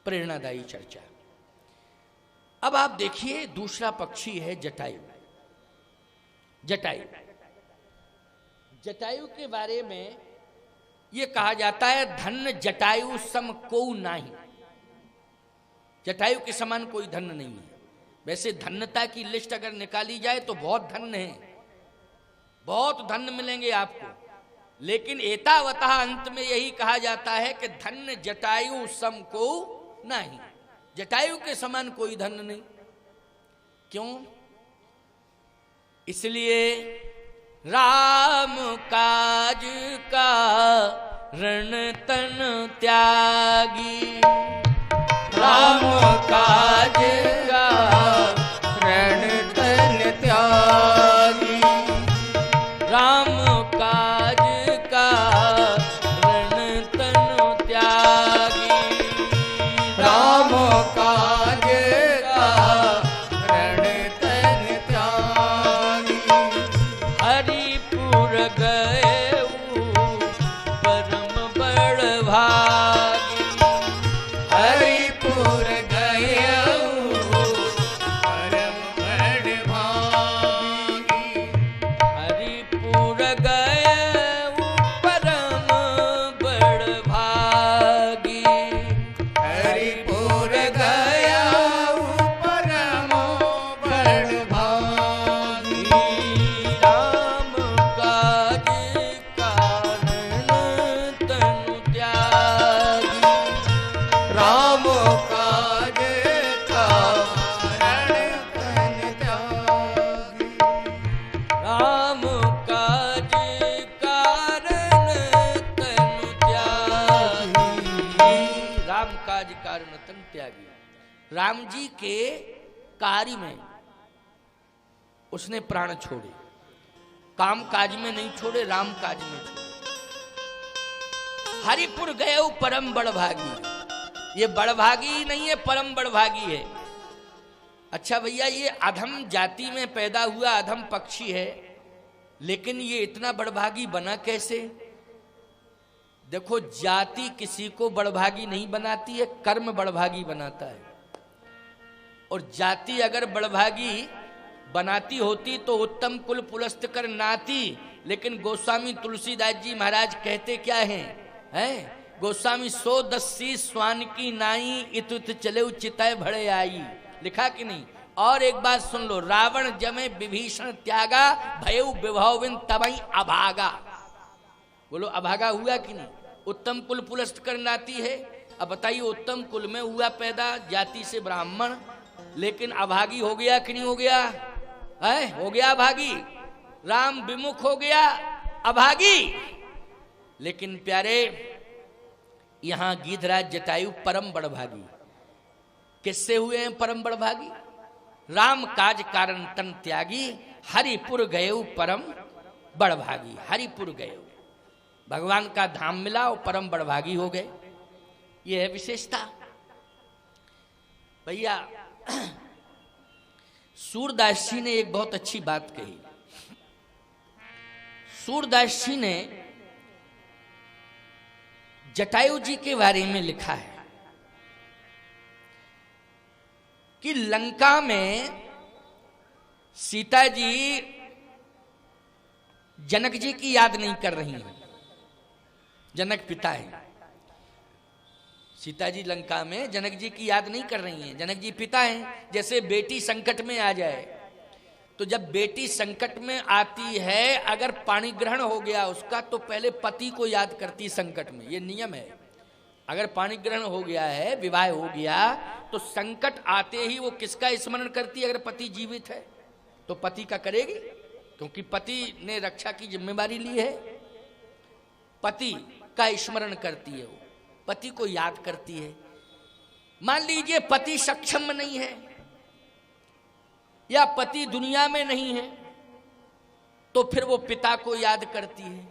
प्रेरणादायी चर्चा। अब आप देखिए दूसरा पक्षी है जटायु। जटायु जटायु के बारे में यह कहा जाता है धन्य जटायु सम को नाही। जटायु के समान कोई धन्य नहीं है। वैसे धन्यता की लिस्ट अगर निकाली जाए तो बहुत धन्य है, बहुत धन्य मिलेंगे आपको, लेकिन एतावता अंत में यही कहा जाता है कि धन्य जटायु सम को नहीं। जटायु के समान कोई धन्य नहीं। क्यों? इसलिए राम काज का रण तन त्यागी, राम काज का रण तन त्यागी, राम काज का रण तन त्यागी, राम काज का रण तन त्यागी। हरिपुर गए परम बड़ भागी, हरिपुर गए परम बड़ भागी, हरिपुर गए परम बड़ भागी, हरिपुर गया परम बड़ भागी। राम काज कारण तनु त्यागी, राम काज कारण तनु त्यागी, राम काज कारण तनु त्यागी, राम काज कारण तनु त्यागी। राम जी के कार्य में उसने प्राण छोड़े, काम काज में नहीं छोड़े, राम काज में छोड़े। हरिपुर गए परम बड़भागी, ये बड़भागी नहीं है, परम बड़भागी है। अच्छा भैया, ये अधम जाति में पैदा हुआ अधम पक्षी है, लेकिन ये इतना बड़भागी बना कैसे? देखो, जाति किसी को बड़भागी नहीं बनाती है, कर्म बड़भागी बनाता है। और जाति अगर बड़भागी बनाती होती तो उत्तम कुल पुलस्त कर नाती। लेकिन गोस्वामी तुलसीदास जी महाराज कहते क्या हैं? गोस्वामी 110 स्वान की नाई इतुत चले उचिताय भड़े आई। लिखा कि नहीं? और एक बात सुन लो, रावण जमे विभीषण त्यागा भयउ विभविन तबई अभागा। बोलो अभागा हुआ कि नहीं? उत्तम कुल पुलस्त कर नाती है। अब बताइए, उत्तम कुल में हुआ पैदा, जाति से ब्राह्मण, लेकिन अभागी हो गया कि नहीं हो गया? है, हो गया अभागी। राम विमुख हो गया, अभागी। लेकिन प्यारे, यहां गीधराज जटायु परम बड़भागी। किससे हुए हैं परम बड़भागी? राम काज कारण तन त्यागी, हरिपुर गये परम बड़भागी। हरिपुर गये, भगवान का धाम मिला और परम बड़भागी हो गए। यह है विशेषता भैया। सूरदास जी ने एक बहुत अच्छी बात कही। सूरदास जी ने जटायु जी के बारे में लिखा है कि लंका में सीता जी जनक जी की याद नहीं कर रही हैं। जनक पिता है, सीता जी लंका में जनक जी की याद नहीं कर रही हैं, जनक जी पिता हैं। जैसे बेटी संकट में आ जाए तो जब बेटी संकट में आती है, अगर पाणी ग्रहण हो गया उसका, तो पहले पति को याद करती संकट में। ये नियम है। अगर पाणी ग्रहण हो गया है, विवाह हो गया, तो संकट आते ही वो किसका स्मरण करती है? अगर पति जीवित है तो पति का करेगी, क्योंकि पति ने रक्षा की जिम्मेदारी ली है। पति का स्मरण करती है, वो पति को याद करती है। मान लीजिए पति सक्षम नहीं है या पति दुनिया में नहीं है, तो फिर वो पिता को याद करती है।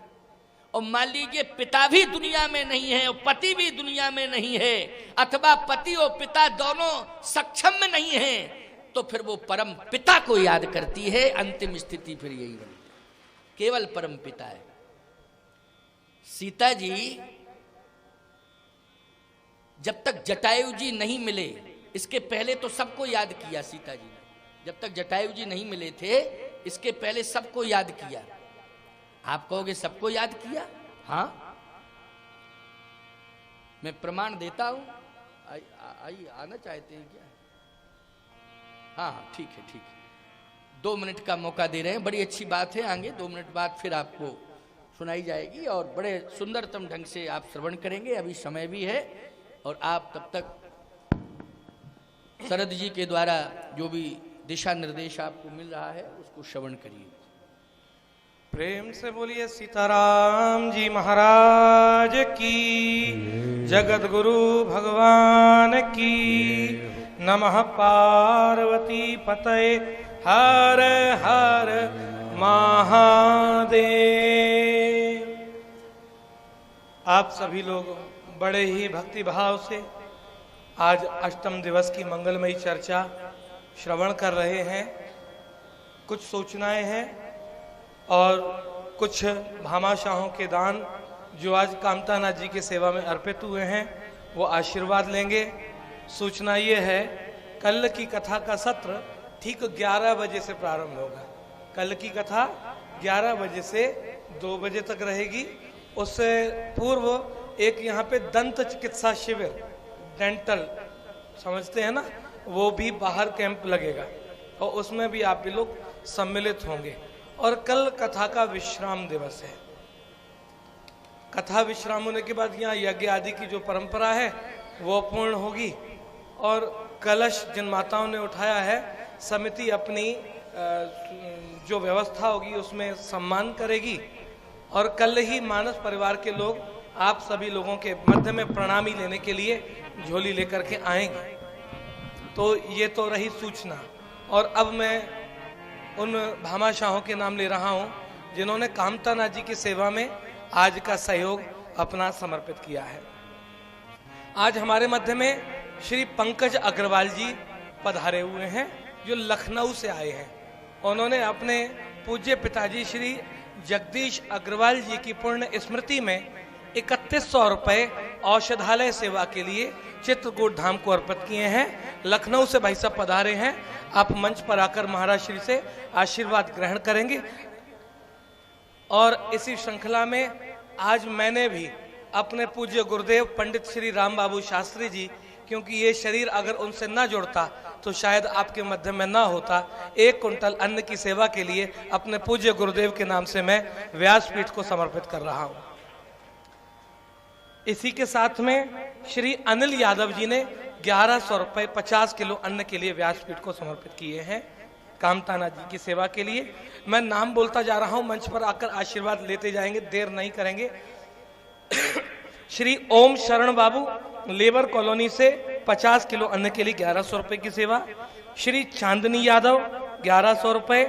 और मान लीजिए पिता भी दुनिया में नहीं है और पति भी दुनिया में नहीं है, अथवा पति और पिता दोनों सक्षम में नहीं है, तो फिर वो परम पिता को याद करती है। अंतिम स्थिति फिर यही बनी, केवल परम पिता है। सीता जी जब तक जटायु जी नहीं मिले, इसके पहले तो सबको याद किया सीता जी ने। जब तक जटायु जी नहीं मिले थे, इसके पहले सबको याद किया। आप कहोगे सबको याद किया? हाँ, मैं प्रमाण देता हूं। आइए, आना चाहते हैं क्या? हाँ, ठीक है, ठीक है। 2 मिनट का मौका दे रहे हैं, बड़ी अच्छी बात है। आएंगे 2 मिनट बाद फिर आपको सुनाई जाएगी और बड़े सुंदरतम ढंग से आप श्रवण करेंगे। अभी समय भी है और आप तब तक शरद जी के द्वारा जो भी दिशा निर्देश आपको मिल रहा है उसको श्रवण करिए। प्रेम से बोलिए सीताराम जी महाराज की, जगत गुरु भगवान की नमः। पार्वती पतये हर हर महादेव। आप सभी लोग बड़े ही भक्ति भाव से आज अष्टम दिवस की मंगलमयी चर्चा श्रवण कर रहे हैं। कुछ सूचनाएं हैं और कुछ भामाशाहों के दान जो आज कामतानाथ जी की सेवा में अर्पित हुए हैं वो आशीर्वाद लेंगे। सूचना ये है, कल की कथा का सत्र ठीक 11 बजे से प्रारंभ होगा। कल की कथा 11 बजे से 2 बजे तक रहेगी। उससे पूर्व एक यहाँ पे दंत चिकित्सा शिविर, डेंटल समझते हैं ना, वो भी बाहर कैंप लगेगा और उसमें भी आप भी लोग सम्मिलित होंगे। और कल कथा का विश्राम दिवस है। कथा विश्राम होने के बाद यहाँ यज्ञ आदि की जो परंपरा है वो पूर्ण होगी और कलश जिन माताओं ने उठाया है, समिति अपनी जो व्यवस्था होगी उसमें सम्मान करेगी। और कल ही मानस परिवार के लोग आप सभी लोगों के मध्य में प्रणामी लेने के लिए झोली लेकर के आएंगे। तो ये तो रही सूचना। और अब मैं उन भामाशाहों के नाम ले रहा हूं जिन्होंने कामतानाथ जी की सेवा में आज का सहयोग अपना समर्पित किया है। आज हमारे मध्य में श्री पंकज अग्रवाल जी पधारे हुए हैं जो लखनऊ से आए हैं। उन्होंने अपने पूज्य पिताजी श्री जगदीश अग्रवाल जी की पुण्य स्मृति में 3100 रुपए औषधालय सेवा के लिए चित्रकूट धाम को अर्पित किए हैं। लखनऊ से भाई साहब पधारे हैं। आप मंच पर आकर महाराज श्री से आशीर्वाद ग्रहण करेंगे। और इसी श्रृंखला में आज मैंने भी अपने पूज्य गुरुदेव पंडित श्री राम बाबू शास्त्री जी, क्योंकि ये शरीर अगर उनसे ना जुड़ता तो शायद आपके मध्य में ना होता, 1 कुंटल अन्न की सेवा के लिए अपने पूज्य गुरुदेव के नाम से मैं व्यासपीठ को समर्पित कर रहा हूं। इसी के साथ में श्री अनिल यादव जी ने 1100 रुपए 50 किलो अन्न के लिए व्यासपीठ को समर्पित किए हैं कामतानाथ जी की सेवा के लिए। मैं नाम बोलता जा रहा हूं, मंच पर आकर आशीर्वाद लेते जाएंगे, देर नहीं करेंगे। श्री ओम शरण बाबू लेबर कॉलोनी से 50 किलो अन्न के लिए 1100 रुपए की सेवा। श्री चांदनी यादव 1100 रुपए।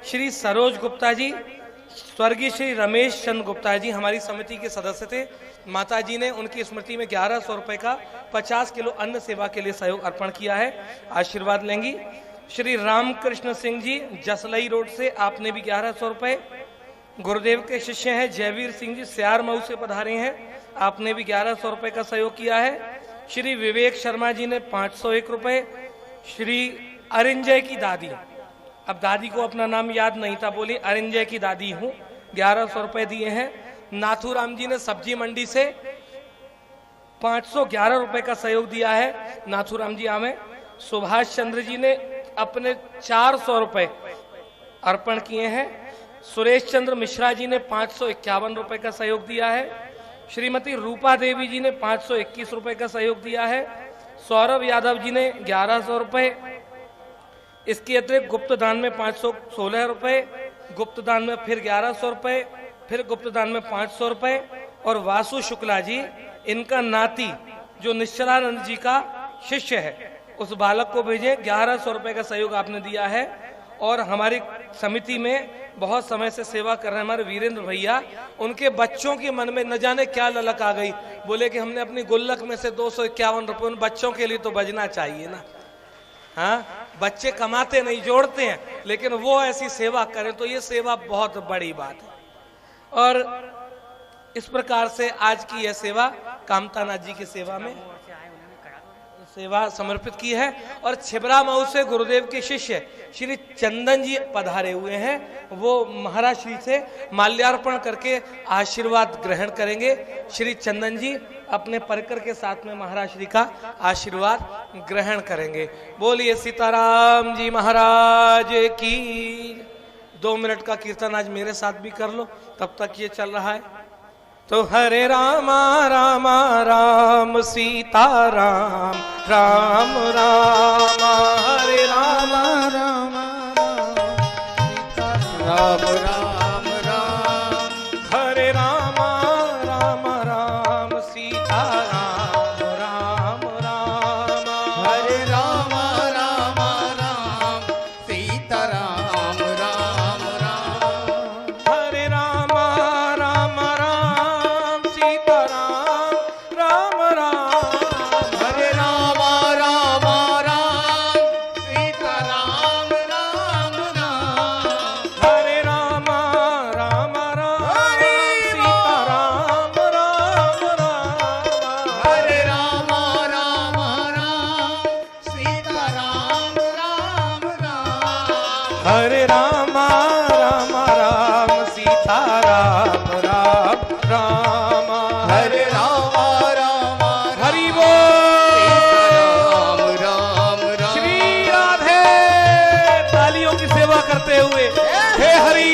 श्री सरोज गुप्ता जी, स्वर्गीय श्री रमेश चंद्र गुप्ता जी हमारी समिति के सदस्य थे, माता जी ने उनकी स्मृति में 1100 रुपए का 50 किलो अन्न सेवा के लिए सहयोग अर्पण किया है, आशीर्वाद लेंगी। श्री रामकृष्ण सिंह जी जसलई रोड से, आपने भी 1100 रुपए। गुरुदेव के शिष्य हैं जयवीर सिंह जी सियार मऊ से पधारे हैं, आपने भी 1100 रुपए का सहयोग किया है। श्री विवेक शर्मा जी ने 501 रुपए। श्री अरिंजय की दादी, अब दादी को अपना नाम याद नहीं था, बोली अरिंजय की दादी हूं, 1100 रुपए दिए हैं। नाथूराम जी ने सब्जी मंडी से 511 रुपए का सहयोग दिया है, नाथूराम जी आवे। सुभाष चंद्र जी ने अपने 400 रुपए अर्पण किए हैं। सुरेश चंद्र मिश्रा जी ने 551 रुपए का सहयोग दिया है। श्रीमती रूपा देवी जी ने 521 रुपए का सहयोग दिया है। सौरभ यादव जी ने 1100 रुपए। इसके अतिरिक्त गुप्त दान में 516 रुपए, गुप्त दान में फिर 1100 रुपए, फिर गुप्त दान में 500 रुपए। और वासु शुक्ला जी, इनका नाती जो निश्चलानंद जी का शिष्य है, उस बालक को भेजे, 1100 रुपए का सहयोग आपने दिया है। और हमारी समिति में बहुत समय से सेवा कर रहे हैं हमारे वीरेंद्र भैया, उनके बच्चों के मन में न जाने क्या ललक आ गई, बोले कि हमने अपनी गुल्लक में से 251 रुपए उन बच्चों के लिए तो बजना चाहिए ना। हाँ, बच्चे कमाते नहीं, जोड़ते हैं, लेकिन वो ऐसी सेवा करें तो ये सेवा बहुत बड़ी बात है। और इस प्रकार से आज की यह सेवा कामतानाथ जी की सेवा में सेवा समर्पित की है। और छिबरा मऊ से गुरुदेव के शिष्य श्री चंदन जी पधारे हुए हैं, वो महाराज श्री से माल्यार्पण करके आशीर्वाद ग्रहण करेंगे। श्री चंदन जी अपने परिकर के साथ में महाराज श्री का आशीर्वाद ग्रहण करेंगे। बोलिए सीताराम जी महाराज की। 2 मिनट का कीर्तन आज मेरे साथ भी कर लो, तब तक ये चल रहा है। तो हरे रामा रामा राम सीता राम राम राम, हरे रामा रामा राम राम राम, हरे रामा रामा राम सीता राम राम राम, हरे रामा रामा राम सीता राम राम राम, हरे रामा रामा राम सीता राम राम राम, हरे रामा रामा राम सीता राम राम राम, हरे रामा रामा राम सीता राम राम राम, हरे रामा रामा राम सीता राम राम राम, हरे रामा रामा राम सीता राम राम राम, हरे रामा रामा हरि राम बोल। राम राम, श्री राधे। तालियों की सेवा करते हुए हे हरि।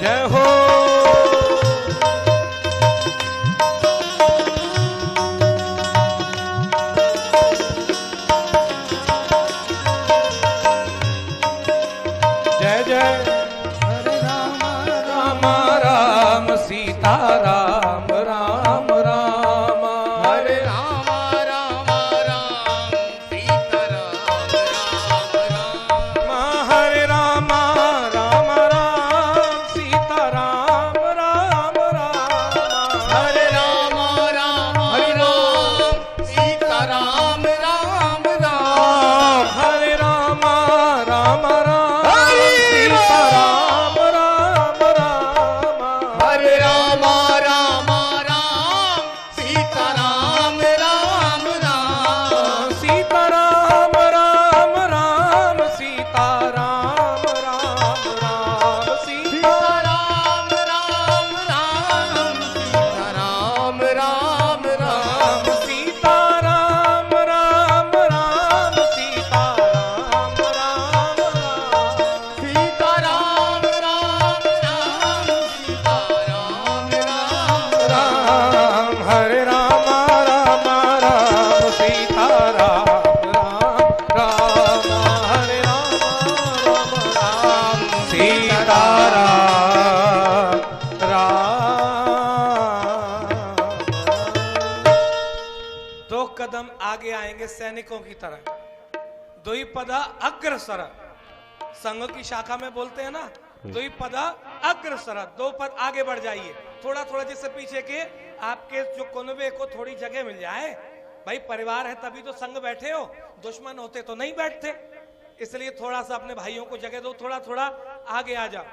जय हो। जय जय हरे रामा राम राम सीता राम राम राम, हरे रामा रामा राम सीता राम राम राम, हरे राम राम राम सीता राम राम राम, हरे रामा रामा राम सीता राम राम राम, हरे राम राम राम सीता राम राम राम, हरे रामा रामा राम सीता राम राम राम, सीता राम राम राम सीता राम राम राम, सीता राम राम राम सीता राम राम राम, सीता राम राम राम सीता राम राम राम, सीता राम राम राम सीता राम राम राम, हरे राम राम राम सीता राम राम राम, हरे राम राम राम सीता राम राम। 2 कदम आगे आएंगे सैनिकों की तरह। द्विपदा अग्रसर, संघ की शाखा में बोलते हैं ना, द्विपदा अग्रसर, 2 पद आगे बढ़ जाइए। थोड़ा थोड़ा जिससे पीछे के आपके जो कुनबे को थोड़ी जगह मिल जाए। भाई परिवार है तभी तो संग बैठे हो, दुश्मन होते तो नहीं बैठते। इसलिए थोड़ा सा अपने भाइयों को जगह दो, थोड़ा थोड़ा आगे आ जाओ।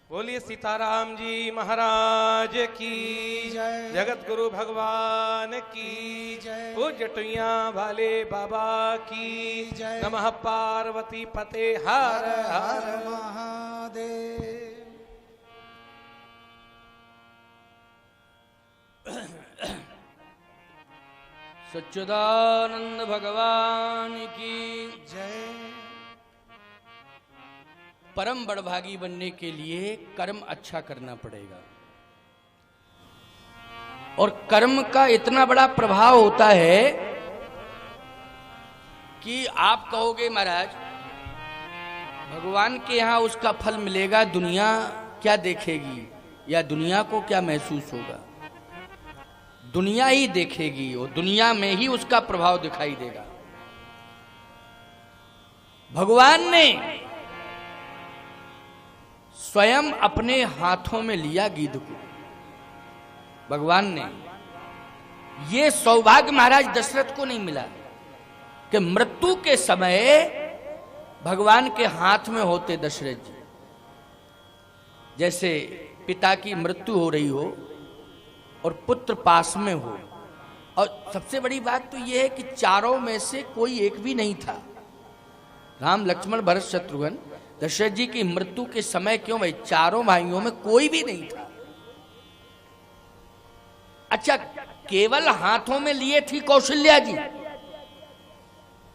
बोलिए सीताराम जी महाराज की जय। जगत गुरु भगवान की जय। पूज्य टुइया वाले बाबा की जय। नमः पार्वती पते हर हर। हर महादेव। सच्चिदानंद भगवान की जय। परम बड़भागी बनने के लिए कर्म अच्छा करना पड़ेगा। और कर्म का इतना बड़ा प्रभाव होता है कि आप कहोगे महाराज भगवान के यहां उसका फल मिलेगा, दुनिया क्या देखेगी या दुनिया को क्या महसूस होगा? दुनिया ही देखेगी, और दुनिया में ही उसका प्रभाव दिखाई देगा। भगवान ने स्वयं अपने हाथों में लिया गिद्ध को। भगवान ने, ये सौभाग्य महाराज दशरथ को नहीं मिला कि मृत्यु के समय भगवान के हाथ में होते दशरथ जी। जैसे पिता की मृत्यु हो रही हो और पुत्र पास में हो, और सबसे बड़ी बात तो यह है कि चारों में से कोई एक भी नहीं था। राम लक्ष्मण भरत शत्रुघ्न, दशरथ जी की मृत्यु के समय क्यों भाई चारों भाइयों में कोई भी नहीं था। अच्छा, केवल हाथों में लिए थी कौशल्या जी,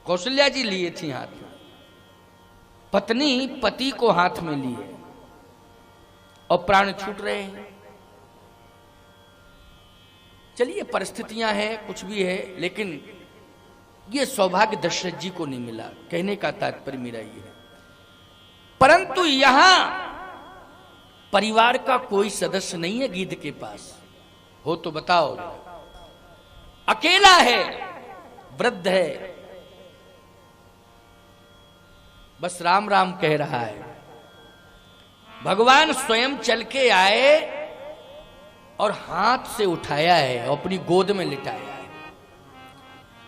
कौशल्या जी लिए थी हाथ में, पत्नी पति को हाथ में लिए और प्राण छूट रहे हैं। चलिए परिस्थितियां हैं, कुछ भी है, लेकिन ये सौभाग्य दशरथ जी को नहीं मिला। कहने का तात्पर्य मेरा ये है। परंतु यहां परिवार का कोई सदस्य नहीं है गीध के पास, हो तो बताओ। अकेला है, वृद्ध है, बस राम राम कह रहा है। भगवान स्वयं चल के आए और हाथ से उठाया है और अपनी गोद में लिटाया है।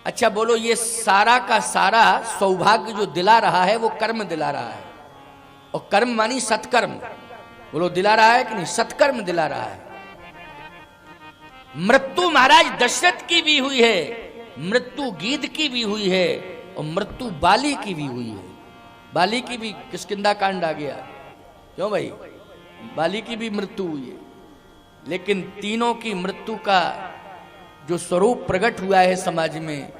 अच्छा बोलो, ये सारा का सारा सौभाग्य जो दिला रहा है वो कर्म दिला रहा है, और कर्म मानी सत्कर्म। बोलो दिला रहा है कि नहीं? सत्कर्म दिला रहा है। मृत्यु महाराज दशरथ की भी हुई है, मृत्यु गीध की भी हुई है, और मृत्यु बाली की भी हुई है। बाली की भी किष्किंधा कांड आ गया, क्यों भाई? बाली की भी मृत्यु हुई है। लेकिन तीनों की मृत्यु का जो स्वरूप प्रकट हुआ है समाज में,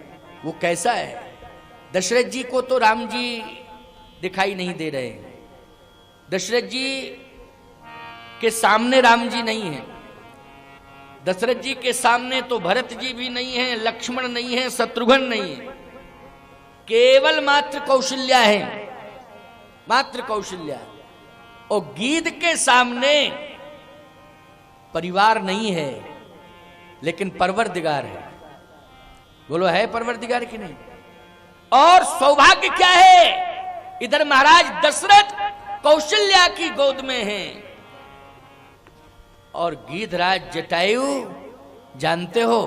वो कैसा है? दशरथ जी को तो राम जी दिखाई नहीं दे रहे हैं, दशरथ जी के सामने राम जी नहीं है, दशरथ जी के सामने तो भरत जी भी नहीं है, लक्ष्मण नहीं है, शत्रुघ्न नहीं है, केवल मात्र कौशल्या है, मात्र कौशल्या। और गीध के सामने परिवार नहीं है, लेकिन परवरदिगार है। बोलो है परवरदिगार कि नहीं? और सौभाग्य क्या है? इधर महाराज दशरथ कौशल्या की गोद में हैं, और गीधराज जटायु जानते हो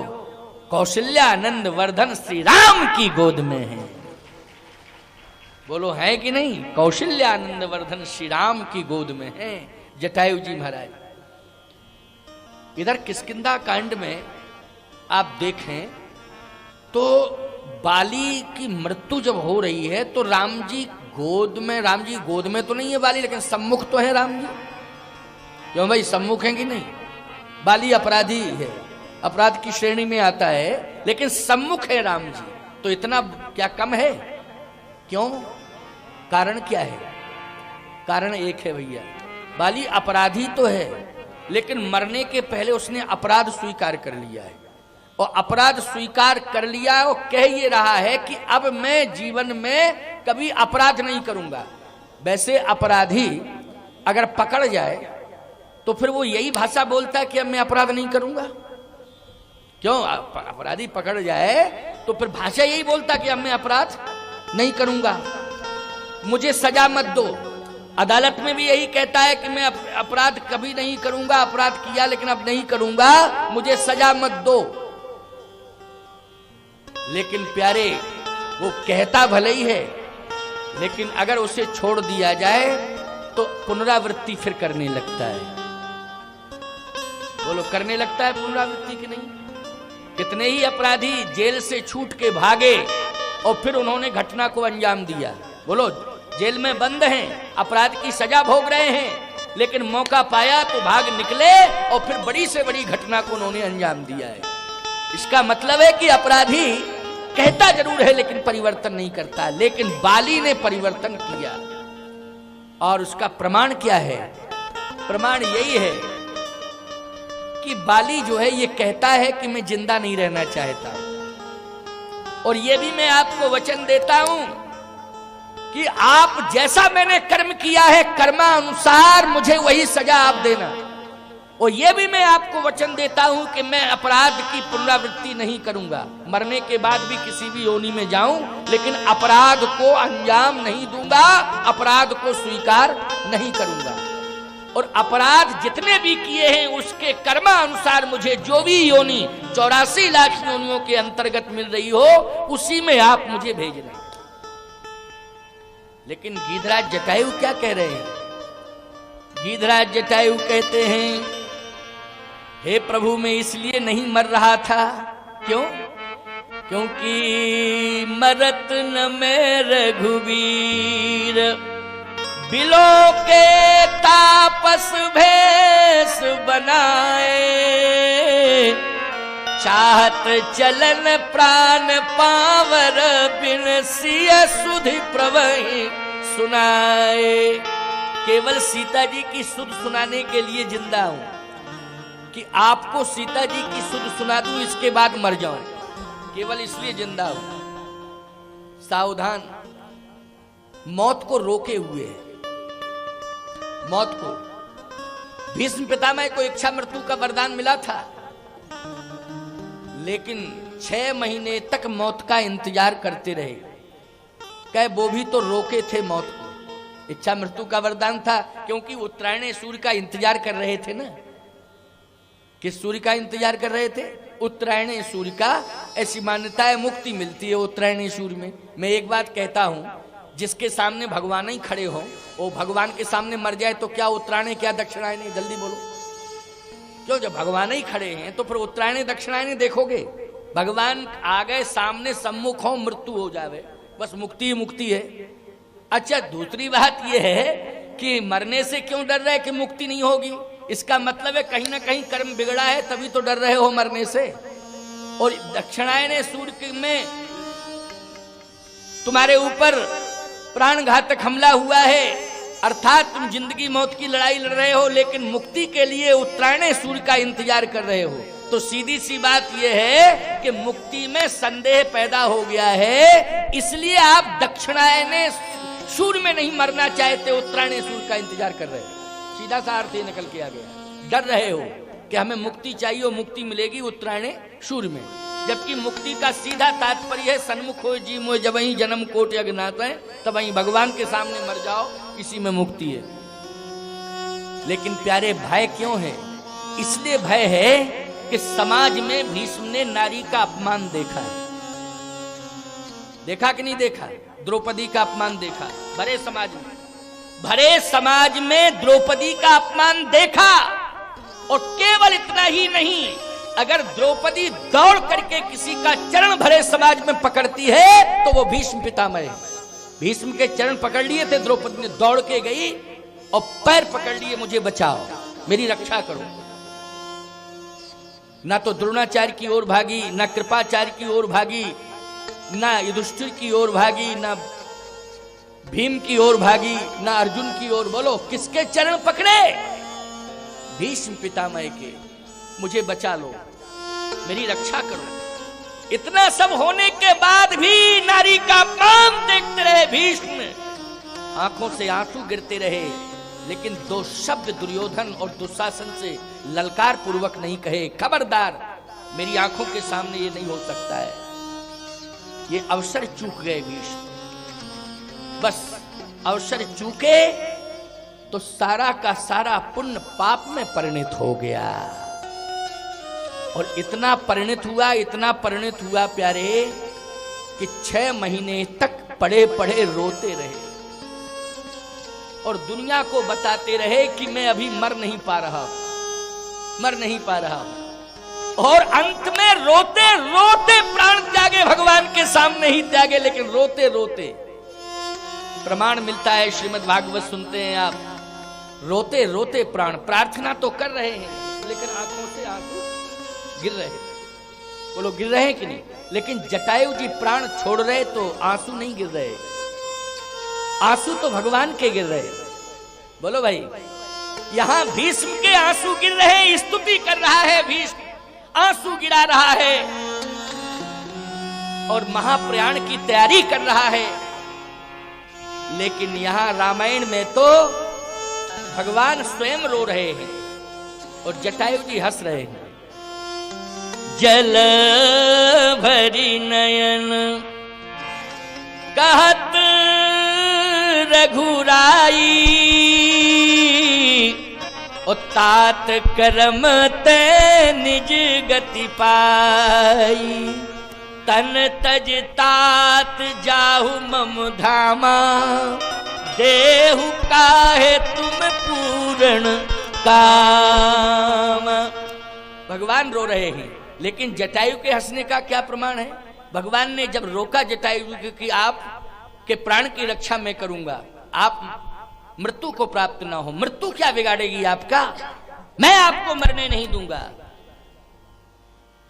कौशल्या आनंद वर्धन श्री राम की गोद में है। बोलो है कि नहीं? कौशल्या आनंद वर्धन श्री राम की गोद में है जटायु जी महाराज। इधर किष्किंधा कांड में आप देखें तो बाली की मृत्यु जब हो रही है तो राम जी गोद में तो नहीं है बाली, लेकिन सम्मुख तो है राम जी। क्यों भाई, सम्मुख है कि नहीं? बाली अपराधी है, अपराध की श्रेणी में आता है, लेकिन सम्मुख है राम जी, तो इतना क्या कम है? क्यों? कारण क्या है? कारण एक है भैया, बाली अपराधी तो है, लेकिन मरने के पहले उसने अपराध स्वीकार कर लिया है, और अपराध स्वीकार कर लिया और कह ये रहा है कि अब मैं जीवन में कभी अपराध नहीं करूंगा। वैसे अपराधी अगर पकड़ जाए तो फिर वो यही भाषा बोलता है कि अब मैं अपराध नहीं करूंगा। क्यों? अपराधी पकड़ जाए तो फिर भाषा यही बोलता कि अब मैं अपराध नहीं करूंगा, मुझे सजा मत दो। अदालत में भी यही कहता है कि मैं अपराध कभी नहीं करूंगा, अपराध किया लेकिन अब नहीं करूंगा, मुझे सजा मत दो। लेकिन प्यारे, वो कहता भले ही है, लेकिन अगर उसे छोड़ दिया जाए तो पुनरावृत्ति फिर करने लगता है। बोलो करने लगता है पुनरावृत्ति की नहीं? कितने ही अपराधी जेल से छूट के भागे और फिर उन्होंने घटना को अंजाम दिया। बोलो, जेल में बंद हैं, अपराध की सजा भोग रहे हैं, लेकिन मौका पाया तो भाग निकले और फिर बड़ी से बड़ी घटना को उन्होंने अंजाम दिया है। इसका मतलब है कि अपराधी कहता जरूर है लेकिन परिवर्तन नहीं करता, लेकिन बाली ने परिवर्तन किया। और उसका प्रमाण क्या है? प्रमाण यही है कि बाली जो है ये कहता है कि मैं जिंदा नहीं रहना चाहता, और ये भी मैं आपको वचन देता हूं कि आप जैसा मैंने कर्म किया है कर्मानुसार मुझे वही सजा आप देना। और यह भी मैं आपको वचन देता हूं कि मैं अपराध की पुनरावृत्ति नहीं करूंगा, मरने के बाद भी किसी भी योनि में जाऊं, लेकिन अपराध को अंजाम नहीं दूंगा, अपराध को स्वीकार नहीं करूंगा। और अपराध जितने भी किए हैं उसके कर्मानुसार मुझे जो भी योनि 84 लाख योनियों के अंतर्गत मिल रही हो, उसी में आप मुझे भेज रहे हैं। लेकिन गीधराज जटायु क्या कह रहे हैं? गीधराज जटायु कहते हैं, हे प्रभु मैं इसलिए नहीं मर रहा था। क्यों? क्योंकि मरत न में रघुवीर, बिलो के तापस भेष बनाए, चाहत चलन प्राण पावर, बिन सिय सुधि प्रवहि सुनाए। केवल सीता जी की सुध सुनाने के लिए जिंदा हूं कि आपको सीता जी की सुध सुना दूं, इसके बाद मर जाऊं, केवल इसलिए जिंदा हूं। सावधान, मौत को रोके हुए है। मौत को, भीष्म पितामह को इच्छा मृत्यु का वरदान मिला था, लेकिन 6 महीने तक मौत का इंतजार करते रहे। कहे वो भी तो रोके थे मौत को। इच्छा मृत्यु का वरदान था क्योंकि उत्तरायण सूर्य का इंतजार कर रहे थे ना। किस सूर्य का इंतजार कर रहे थे? उत्तरायण सूर्य का। ऐसी मान्यता है मुक्ति मिलती है उत्तरायण सूर्य में। मैं एक बात कहता हूं, जिसके सामने भगवान ही खड़े हो, वो भगवान के सामने मर जाए तो क्या उत्तरायण क्या दक्षिणायन? जल्दी बोलो क्यों? जब भगवान ही खड़े हैं तो फिर उत्तरायण दक्षिणायन देखोगे? भगवान आ गए सामने, सम्मुख हो, मृत्यु हो जावे, बस मुक्ति ही मुक्ति है। अच्छा, दूसरी बात यह है कि मरने से क्यों डर रहे कि मुक्ति नहीं होगी? इसका मतलब है कहीं ना कहीं कर्म बिगड़ा है, तभी तो डर रहे हो मरने से। और दक्षिणायन सूर्य में तुम्हारे ऊपर प्राणघातक हमला हुआ है, अर्थात तुम जिंदगी मौत की लड़ाई लड़ रहे हो, लेकिन मुक्ति के लिए उत्तरायण सूर्य का इंतजार कर रहे हो। तो सीधी सी बात यह है कि मुक्ति में संदेह पैदा हो गया है, इसलिए आप दक्षिणायन सूर्य में नहीं मरना चाहते, उत्तरायण सूर्य का इंतजार कर रहे हो। सीधा सा अर्थ निकल के आ गया। डर रहे हो कि हमें मुक्ति चाहिए और मुक्ति मिलेगी उत्तरायण सूर्य में, जबकि मुक्ति का सीधा तात्पर्य है सन्मुख हो जी मोय जब ही जन्म कोट अज्ञात है, तब वहीं भगवान के सामने मर जाओ, इसी में मुक्ति है। लेकिन प्यारे भय क्यों है? इसलिए भय है कि समाज में भीष्म ने नारी का अपमान देखा है। देखा कि नहीं देखा? द्रौपदी का अपमान देखा भरे समाज में। भरे समाज में द्रौपदी का अपमान देखा, और केवल इतना ही नहीं, अगर द्रौपदी दौड़ करके किसी का चरण भरे समाज में पकड़ती है तो वो भीष्म पितामह है। भीष्म के चरण पकड़ लिए थे द्रौपदी ने, दौड़ के गई और पैर पकड़ लिए, मुझे बचाओ, मेरी रक्षा करो। ना तो द्रोणाचार्य की ओर भागी, ना कृपाचार्य की ओर भागी, ना युधिष्ठिर की ओर भागी, ना भीम की ओर भागी, ना अर्जुन की ओर। बोलो किसके चरण पकड़े? भीष्म पितामह के। मुझे बचा लो, मेरी रक्षा करो। इतना सब होने के बाद भी नारी का अपमान देखते रहे भीष्म, आंखों से आंसू गिरते रहे, लेकिन 2 शब्द दुर्योधन और दुशासन से ललकार पूर्वक नहीं कहे, खबरदार, मेरी आंखों के सामने ये नहीं हो सकता है। ये अवसर चूक गए भीष्म, बस अवसर चूके तो सारा का सारा पुण्य पाप में परिणत हो गया। और इतना परिणत हुआ प्यारे कि 6 महीने तक पड़े पड़े रोते रहे और दुनिया को बताते रहे कि मैं अभी मर नहीं पा रहा। और अंत में रोते रोते प्राण त्यागे, भगवान के सामने ही त्यागे, लेकिन रोते रोते। प्रमाण मिलता है, श्रीमद् भागवत सुनते हैं आप, रोते रोते प्राण। प्रार्थना तो कर रहे हैं लेकिन आंखों से आंसू गिर रहे। बोलो गिर रहे कि नहीं? लेकिन जटायु जी प्राण छोड़ रहे तो आंसू नहीं गिर रहे, आंसू तो भगवान के गिर रहे। बोलो भाई, यहां भीष्म के आंसू गिर रहे, स्तुति कर रहा है भीष्म, आंसू गिरा रहा है और महाप्रयाण की तैयारी कर रहा है। लेकिन यहां रामायण में तो भगवान स्वयं रो रहे हैं और जटायु जी हंस रहे हैं। जल भरी नयन कहत रघुराई, और तात करम ते निज गति पाई। तन तज तात जाहु मम धामा, देहु काहे तुम पूर्ण काम। भगवान रो रहे हैं, लेकिन जटायु के हंसने का क्या प्रमाण है? भगवान ने जब रोका जटायु कि आप के प्राण की रक्षा मैं करूंगा, आप मृत्यु को प्राप्त ना हो। मृत्यु क्या बिगाड़ेगी आपका, मैं आपको मरने नहीं दूंगा।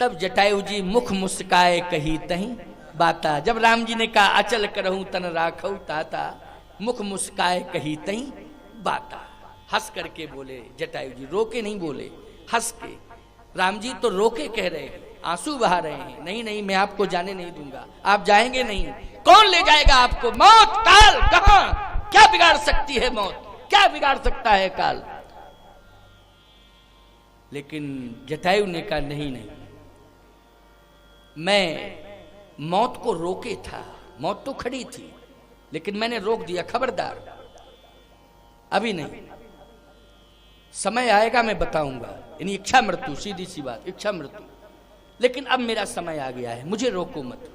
तब जटायु जी मुख मुस्काए कही तहीं बाता। जब राम जी ने कहा अचल करहूं तन राखऊ ताता, मुख मुस्काए कही तहीं बाता। हंस करके बोले जटायु जी, रो के नहीं बोले, हंस के। राम जी तो रो के कह रहे हैं, आंसू बहा रहे हैं, नहीं नहीं मैं आपको जाने नहीं दूंगा, आप जाएंगे नहीं। कौन ले जाएगा आपको? मौत, काल, कहां क्या बिगाड़ सकती है मौत, क्या बिगाड़ सकता है काल? लेकिन जटायु ने कहा नहीं नहीं, मैं मौत को रोके था, मौत तो खड़ी थी लेकिन मैंने रोक दिया। खबरदार, अभी नहीं, समय आएगा मैं बताऊंगा। यानी इच्छा मृत्यु, सीधी सी बात, इच्छा मृत्यु। लेकिन अब मेरा समय आ गया है, मुझे रोको मत,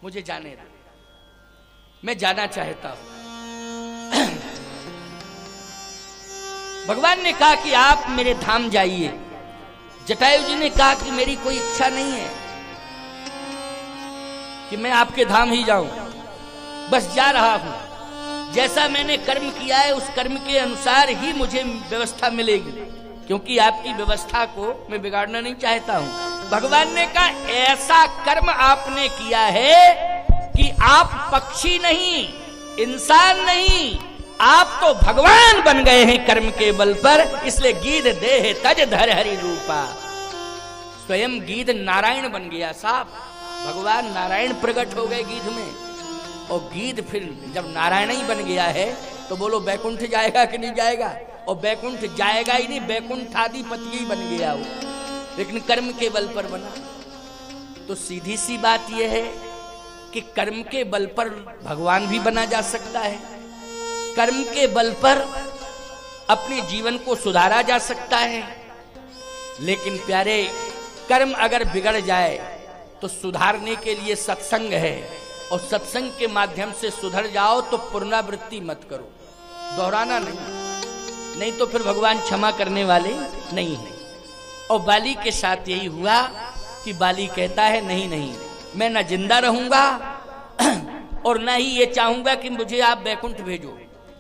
मुझे जाने दो, मैं जाना चाहता हूं। भगवान ने कहा कि आप मेरे धाम जाइए। जटायु जी ने कहा कि मेरी कोई इच्छा नहीं है कि मैं आपके धाम ही जाऊं, बस जा रहा हूं। जैसा मैंने कर्म किया है उस कर्म के अनुसार ही मुझे व्यवस्था मिलेगी, क्योंकि आपकी व्यवस्था को मैं बिगाड़ना नहीं चाहता हूं। भगवान ने कहा ऐसा कर्म आपने किया है कि आप पक्षी नहीं, इंसान नहीं, आप तो भगवान बन गए हैं कर्म के बल पर। इसलिए गीध देह तज धर हरि रूपा, स्वयं गीध नारायण बन गया साहब। भगवान नारायण प्रकट हो गए गीध में, और गीध फिर जब नारायण ही बन गया है तो बोलो बैकुंठ जाएगा कि नहीं जाएगा? और बैकुंठ जाएगा ही नहीं, बैकुंठाधिपति ही बन गया वो, लेकिन कर्म के बल पर बना। तो सीधी सी बात यह है कि कर्म के बल पर भगवान भी बना जा सकता है, कर्म के बल पर अपने जीवन को सुधारा जा सकता है। लेकिन प्यारे, कर्म अगर बिगड़ जाए तो सुधारने के लिए सत्संग है, और सत्संग के माध्यम से सुधर जाओ तो पुनरावृत्ति मत करो, दोहराना नहीं तो फिर भगवान क्षमा करने वाले नहीं है। और बाली के साथ यही हुआ कि बाली कहता है नहीं नहीं, मैं ना जिंदा रहूंगा और ना ही ये चाहूंगा कि मुझे आप बैकुंठ भेजो।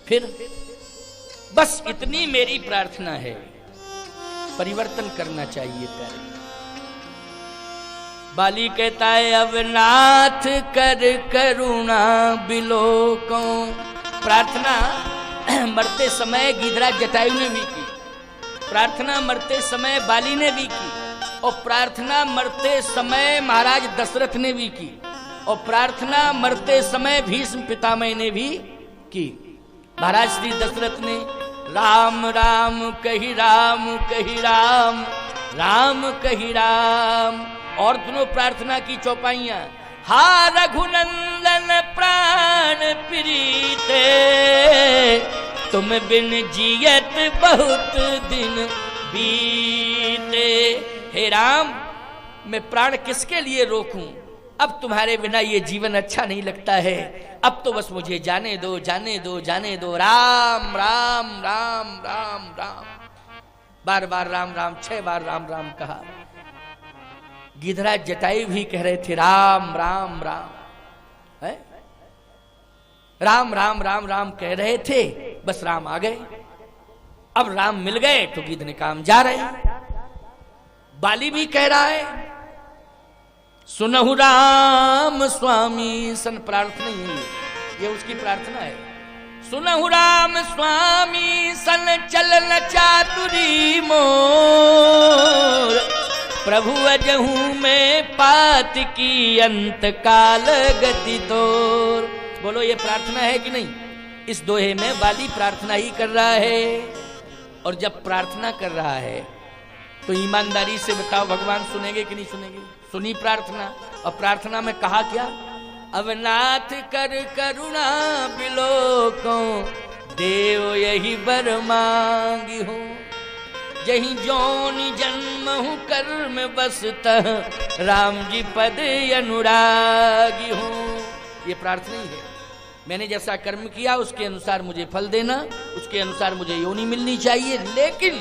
फिर बस इतनी मेरी प्रार्थना है, परिवर्तन करना चाहिए प्यारे। बाली कहता है अब नाथ कर करुणा बिलोको। प्रार्थना मरते समय गीधराज जटायु ने भी की, प्रार्थना मरते समय बाली ने भी की, और प्रार्थना मरते समय महाराज दशरथ ने भी की, और प्रार्थना मरते समय भीष्म पितामह ने भी की। महाराज श्री दशरथ ने राम राम कही राम कही राम, राम कही राम, और दोनों प्रार्थना की चौपाइयां। हा रघुनंदन प्राण प्रीते, तुम बिन जियत बहुत दिन बीते। हे राम, मैं प्राण किसके लिए रोकूं, अब तुम्हारे बिना ये जीवन अच्छा नहीं लगता है, अब तो बस मुझे जाने दो जाने दो जाने दो। राम राम राम राम राम, बार बार राम राम, 6 बार राम राम कहा। गिधराज जटायु भी कह रहे थे राम राम राम, है? राम राम राम राम कह रहे थे, बस राम आ गए। अब राम मिल गए तो गिद्ध ने काम जा रहे। बाली भी कह रहा है सुनहु राम स्वामी सन, प्रार्थना ही ये उसकी प्रार्थना है। सुनहु राम स्वामी सन चलन चातुरी मोर, प्रभु अजहू में पात की अंत काल गति तोर। बोलो ये प्रार्थना है कि नहीं? इस दोहे में बाली प्रार्थना ही कर रहा है, और जब प्रार्थना कर रहा है तो ईमानदारी से बताओ भगवान सुनेंगे कि नहीं सुनेंगे? सुनी प्रार्थना, और प्रार्थना में कहा क्या? अब नाथ कर करुणा बिलोको, देव यही बर मांगी हूँ, जही जोनि जन्म हूँ कर्म बसतः, राम जी पद अनुरागी हूँ। ये प्रार्थना ही है। मैंने जैसा कर्म किया उसके अनुसार मुझे फल देना, उसके अनुसार मुझे योनि मिलनी चाहिए। लेकिन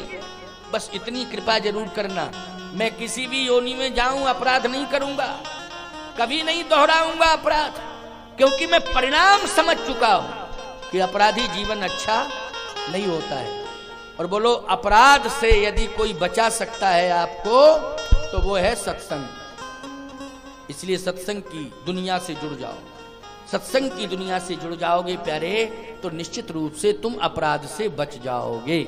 बस इतनी कृपा जरूर करना, मैं किसी भी योनि में जाऊं अपराध नहीं करूंगा, कभी नहीं दोहराऊंगा अपराध, क्योंकि मैं परिणाम समझ चुका हूं कि अपराधी जीवन अच्छा नहीं होता है। और बोलो, अपराध से यदि कोई बचा सकता है आपको तो वो है सत्संग। इसलिए सत्संग की दुनिया से जुड़ जाओ। सत्संग की दुनिया से जुड़ जाओगे प्यारे, तो निश्चित रूप से तुम अपराध से बच जाओगे।